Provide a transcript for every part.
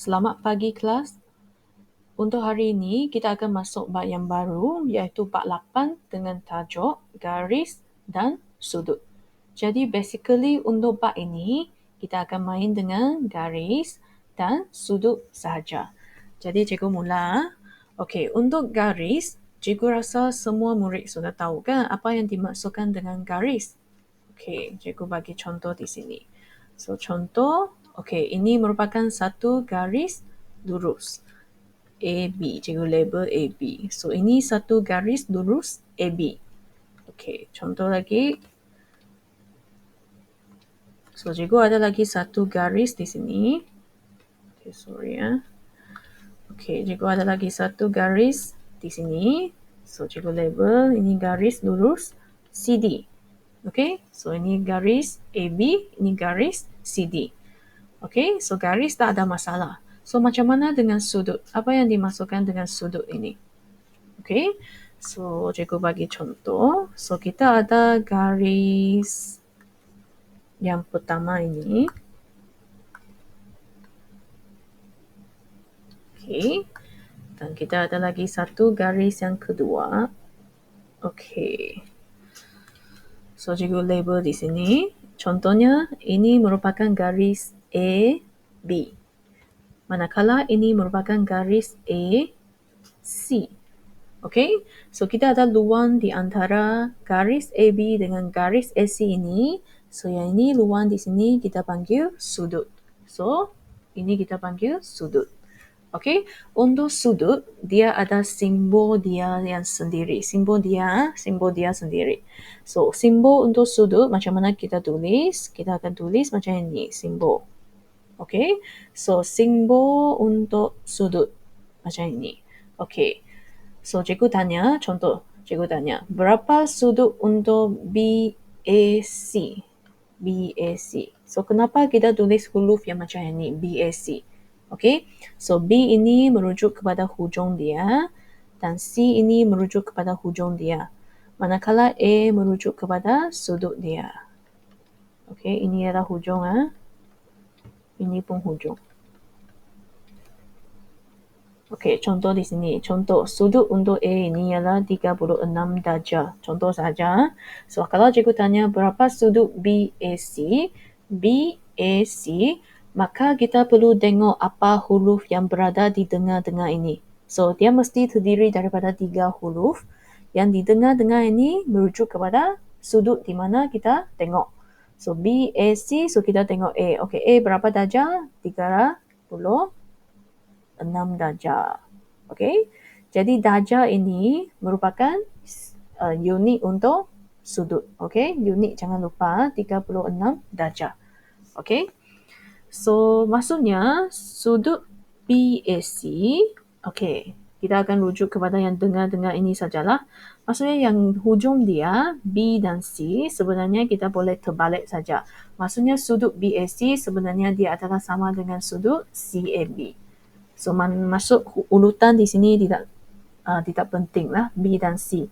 Selamat pagi kelas. Untuk hari ini kita akan masuk bab yang baru iaitu bab 8 dengan tajuk garis dan sudut. Jadi basically untuk bab ini kita akan main dengan garis dan sudut sahaja. Jadi cikgu mula. Okey, untuk garis, cikgu rasa semua murid sudah tahu kan apa yang dimaksudkan dengan garis. Okey, cikgu bagi contoh di sini. So contoh, okey, ini merupakan satu garis lurus. AB, cikgu label AB. So ini satu garis lurus AB. Okey, contoh lagi. So cikgu ada lagi satu garis di sini. Okay, sorry ya. Okey, cikgu ada lagi satu garis di sini. So cikgu label ini garis lurus CD. Okey, so ini garis AB, ini garis CD. Okey, so garis tak ada masalah. So macam mana dengan sudut? Apa yang dimaksudkan dengan sudut ini? Okey, so cikgu bagi contoh. So kita ada garis yang pertama ini. Okey, dan kita ada lagi satu garis yang kedua. Okey, so cikgu label di sini. Contohnya ini merupakan garis A, B. Manakala ini merupakan garis A, C. Okey, so kita ada luang di antara garis AB dengan garis AC ini. So yang ini luang di sini kita panggil sudut. So ini kita panggil sudut. Okey, untuk sudut dia ada simbol dia yang sendiri. Simbol dia sendiri. So simbol untuk sudut macam mana kita tulis? Kita akan tulis macam ini simbol. Okey, so simbol untuk sudut macam ini. Okey. So, cikgu tanya, contoh, cikgu tanya, berapa sudut untuk BAC? BAC. So, kenapa kita tulis huruf yang macam ini, BAC? Okay, so B ini merujuk kepada hujung dia dan C ini merujuk kepada hujung dia. Manakala A merujuk kepada sudut dia. Okay, ini adalah hujung. Ini pun hujung. Okey, contoh di sini. Contoh, sudut untuk A ini ialah 36 darjah. Contoh saja. So, kalau cikgu tanya berapa sudut BAC, BAC, maka kita perlu tengok apa huruf yang berada di tengah-tengah ini. So, dia mesti terdiri daripada 3 huruf. Yang di tengah-tengah ini merujuk kepada sudut di mana kita tengok. So, BAC, so kita tengok A. Okey, A berapa darjah? 36 darjah. Okey. Jadi darjah ini merupakan unit untuk sudut. Okey, unit jangan lupa 36 darjah. Okey. So maksudnya sudut BAC, okey, kita akan rujuk kepada yang tengah-tengah ini sajalah. Maksudnya yang hujung dia B dan C sebenarnya kita boleh terbalik saja. Maksudnya sudut BAC sebenarnya dia adalah sama dengan sudut CAB. So masuk urutan di sini tidak penting lah, B dan C.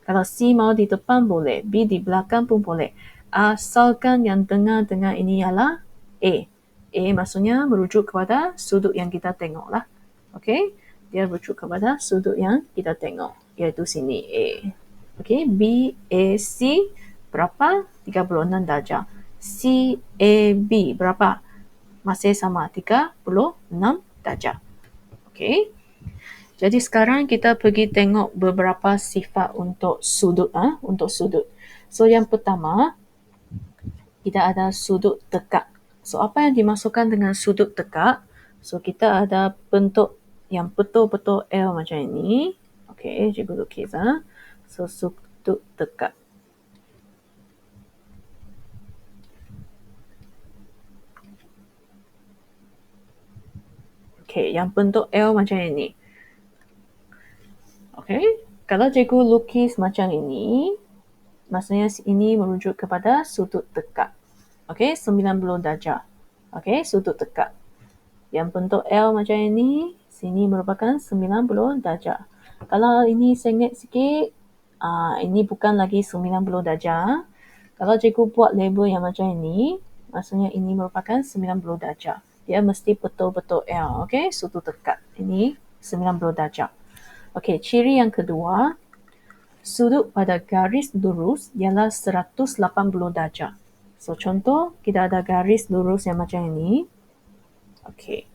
Kalau C mau di depan boleh, B di belakang pun boleh. Asalkan yang tengah-tengah ini ialah A. A maksudnya merujuk kepada sudut yang kita tengok lah. Okey, dia merujuk kepada sudut yang kita tengok, iaitu sini A. Okey, B, A, C berapa? 36 darjah. C, A, B berapa? Masih sama, 36 darjah. Okey. Jadi sekarang kita pergi tengok beberapa sifat untuk sudut. Untuk sudut. So yang pertama, kita ada sudut tekak. So apa yang dimaksudkan dengan sudut tekak? So kita ada bentuk yang betul-betul L macam ini. Okey, cikgu lukis. So sudut tekak. Okey, yang bentuk L macam ini. Okey, kalau cikgu lukis macam ini, maksudnya ini merujuk kepada sudut tekak. Okey, 90 darjah. Okey, sudut tekak. Yang bentuk L macam ini, sini merupakan 90 darjah. Kalau ini sengit sikit, ini bukan lagi 90 darjah. Kalau cikgu buat label yang macam ini, maksudnya ini merupakan 90 darjah. dia mesti betul-betul L. Okey, sudut dekat. Ini 90 darjah. Okey, ciri yang kedua, sudut pada garis lurus ialah 180 darjah. So, contoh, kita ada garis lurus yang macam ini. Okey.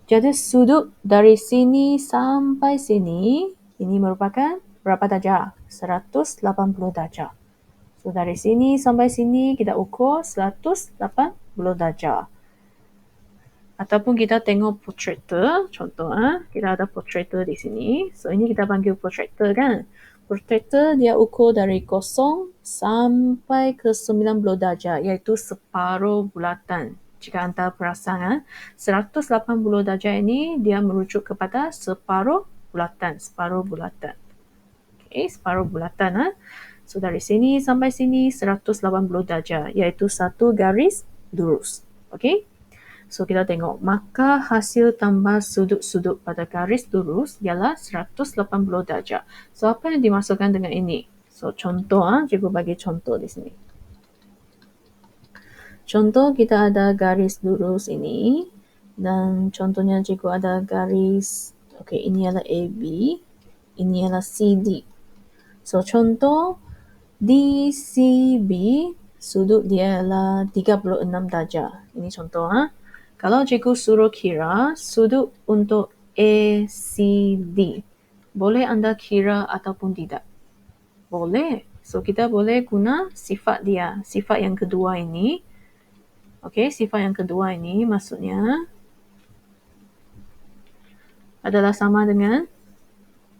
Jadi, sudut dari sini sampai sini, ini merupakan berapa darjah? 180 darjah. So, dari sini sampai sini kita ukur 180 darjah. Ataupun kita tengok protractor, contoh kita ada protractor di sini. So, ini kita panggil protractor kan. Protractor dia ukur dari 0 sampai ke 90 darjah, iaitu separuh bulatan. Jika anda perasan 180 darjah ini dia merujuk kepada separuh bulatan. Separuh bulatan. Okay, separuh bulatan. So, dari sini sampai sini 180 darjah, iaitu satu garis lurus. Okay? So, kita tengok. Maka hasil tambah sudut-sudut pada garis lurus ialah 180 darjah. So, apa yang dimasukkan dengan ini? So, contoh, cikgu bagi contoh di sini. Contoh, kita ada garis lurus ini. Dan contohnya cikgu ada garis, okay, ini adalah AB. Ini adalah CD. So, contoh, DCB sudut dia adalah 36 darjah. Ini contoh. Kalau cikgu suruh kira sudut untuk ACD, boleh anda kira ataupun tidak? Boleh. So, kita boleh guna sifat dia. Sifat yang kedua ini. Okey, sifat yang kedua ini maksudnya adalah sama dengan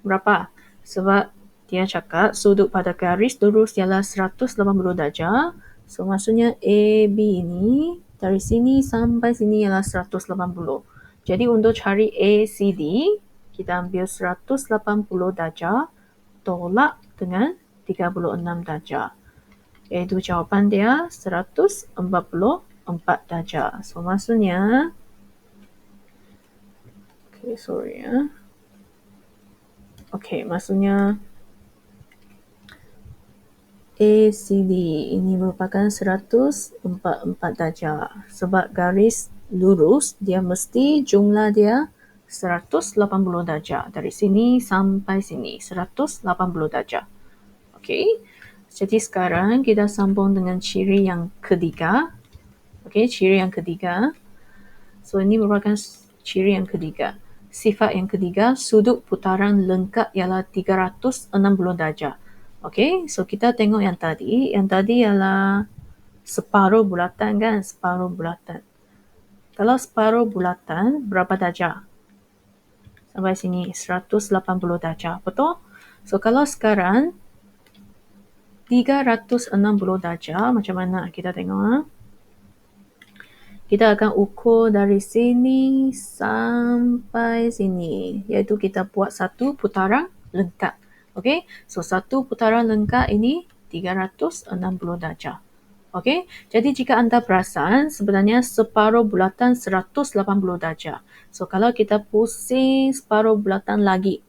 berapa? Sebab dia cakap sudut pada garis lurus ialah 180 darjah. So, maksudnya AB ini dari sini sampai sini ialah 180. Jadi, untuk cari ACD, kita ambil 180 darjah tolak dengan 36 darjah. Iaitu jawapan dia 144 darjah. So, maksudnya sorry. Maksudnya ACD ini merupakan 144 darjah. Sebab garis lurus, dia mesti jumlah dia 180 darjah. Dari sini sampai sini, 180 darjah. Okey. Jadi sekarang kita sambung dengan ciri yang ketiga. Okey, ciri yang ketiga. So, ini merupakan ciri yang ketiga. Sifat yang ketiga, sudut putaran lengkap ialah 360 darjah. Okey, so kita tengok yang tadi. Yang tadi ialah separuh bulatan kan? Separuh bulatan. Kalau separuh bulatan, berapa darjah? Sampai sini, 180 darjah. Betul? So, kalau sekarang 360 darjah, macam mana? Kita tengok. Kita akan ukur dari sini sampai sini. Iaitu kita buat satu putaran lengkap. Okey, so satu putaran lengkap ini 360 darjah. Okey, jadi jika anda perasan sebenarnya separuh bulatan 180 darjah. So kalau kita pusing separuh bulatan lagi.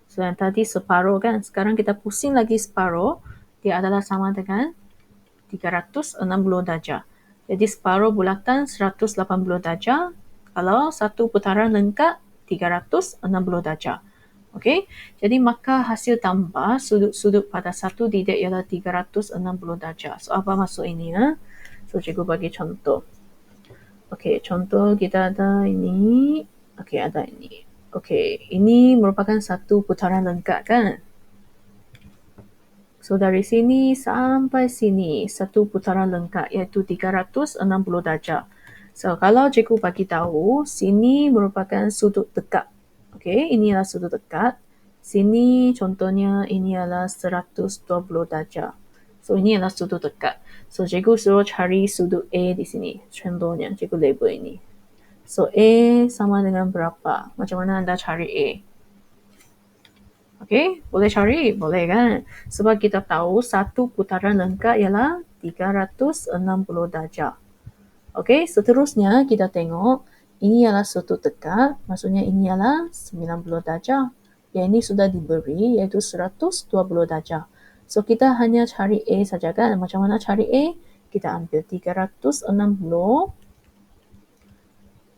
So yang tadi separuh kan, sekarang kita pusing lagi separuh, dia adalah sama dengan 360 darjah. Jadi separuh bulatan 180 darjah. Kalau satu putaran lengkap 360 darjah. Okey, jadi maka hasil tambah sudut-sudut pada satu didik ialah 360 darjah. So, apa maksud ini? So, cikgu bagi contoh. Okey, contoh kita ada ini. Okey, ada ini. Okey, ini merupakan satu putaran lengkap kan? So, dari sini sampai sini, satu putaran lengkap iaitu 360 darjah. So, kalau cikgu bagi tahu, sini merupakan sudut dekat. Okey, ini adalah sudut dekat. Sini contohnya ini adalah 120 darjah. So, ini adalah sudut dekat. So, cikgu suruh cari sudut A di sini. Contohnya, cikgu label ini. So, A sama dengan berapa? Macam mana anda cari A? Okey, boleh cari? Boleh kan? Sebab kita tahu satu putaran lengkap ialah 360 darjah. Okey, seterusnya kita tengok ini ialah sudut dekat, maksudnya ini ialah 90 darjah. Yang ini sudah diberi iaitu 120 darjah. So, kita hanya cari A saja kan? Macam mana cari A? Kita ambil 360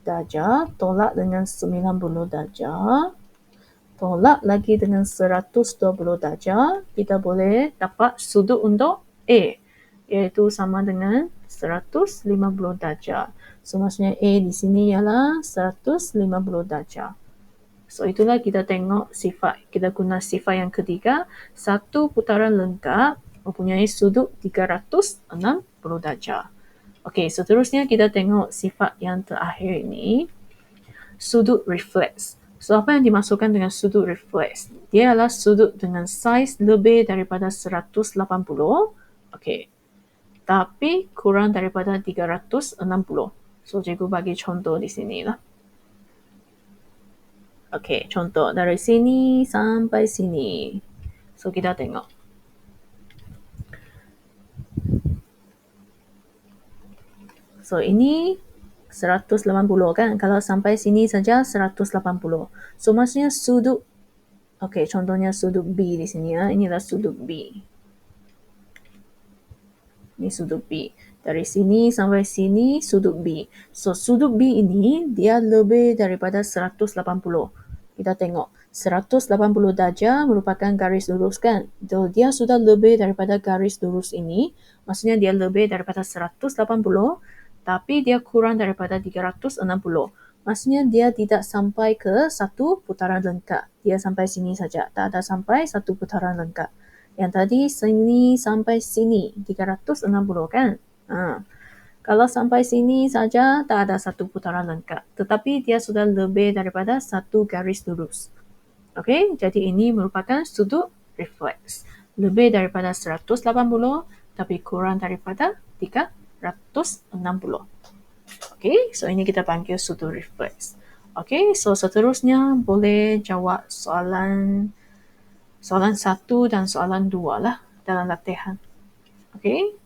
darjah, tolak dengan 90 darjah, tolak lagi dengan 120 darjah, kita boleh dapat sudut untuk A, iaitu sama dengan 150 darjah. So, maksudnya A di sini ialah 150 darjah. So, itulah kita tengok sifat. Kita guna sifat yang ketiga. Satu putaran lengkap mempunyai sudut 360 darjah. Okey, seterusnya kita tengok sifat yang terakhir ini. Sudut refleks. So, apa yang dimaksudkan dengan sudut refleks? Dia adalah sudut dengan saiz lebih daripada 180. Okey. Tapi kurang daripada 360. So, cikgu bagi contoh di sini lah. Okey, contoh dari sini sampai sini. So, kita tengok. So, ini 180 kan? Kalau sampai sini saja 180. So, maksudnya sudut. Okey, contohnya sudut B di sini ya. Inilah sudut B. Ini sudut B. Dari sini sampai sini sudut B. So, sudut B ini dia lebih daripada 180. Kita tengok. 180 darjah merupakan garis lurus kan? So, dia sudah lebih daripada garis lurus ini. Maksudnya dia lebih daripada 180. Tapi dia kurang daripada 360. Maksudnya dia tidak sampai ke satu putaran lengkap. Dia sampai sini saja. Tak ada sampai satu putaran lengkap. Yang tadi sini sampai sini 360 kan? Kalau sampai sini saja tak ada satu putaran lengkap. Tetapi dia sudah lebih daripada satu garis lurus. Okey, jadi ini merupakan sudut refleks. Lebih daripada 180 tapi kurang daripada 360. Okey, so ini kita panggil sudut refleks. Okey, so seterusnya boleh jawab soalan 1 dan soalan 2 lah dalam latihan. Okey.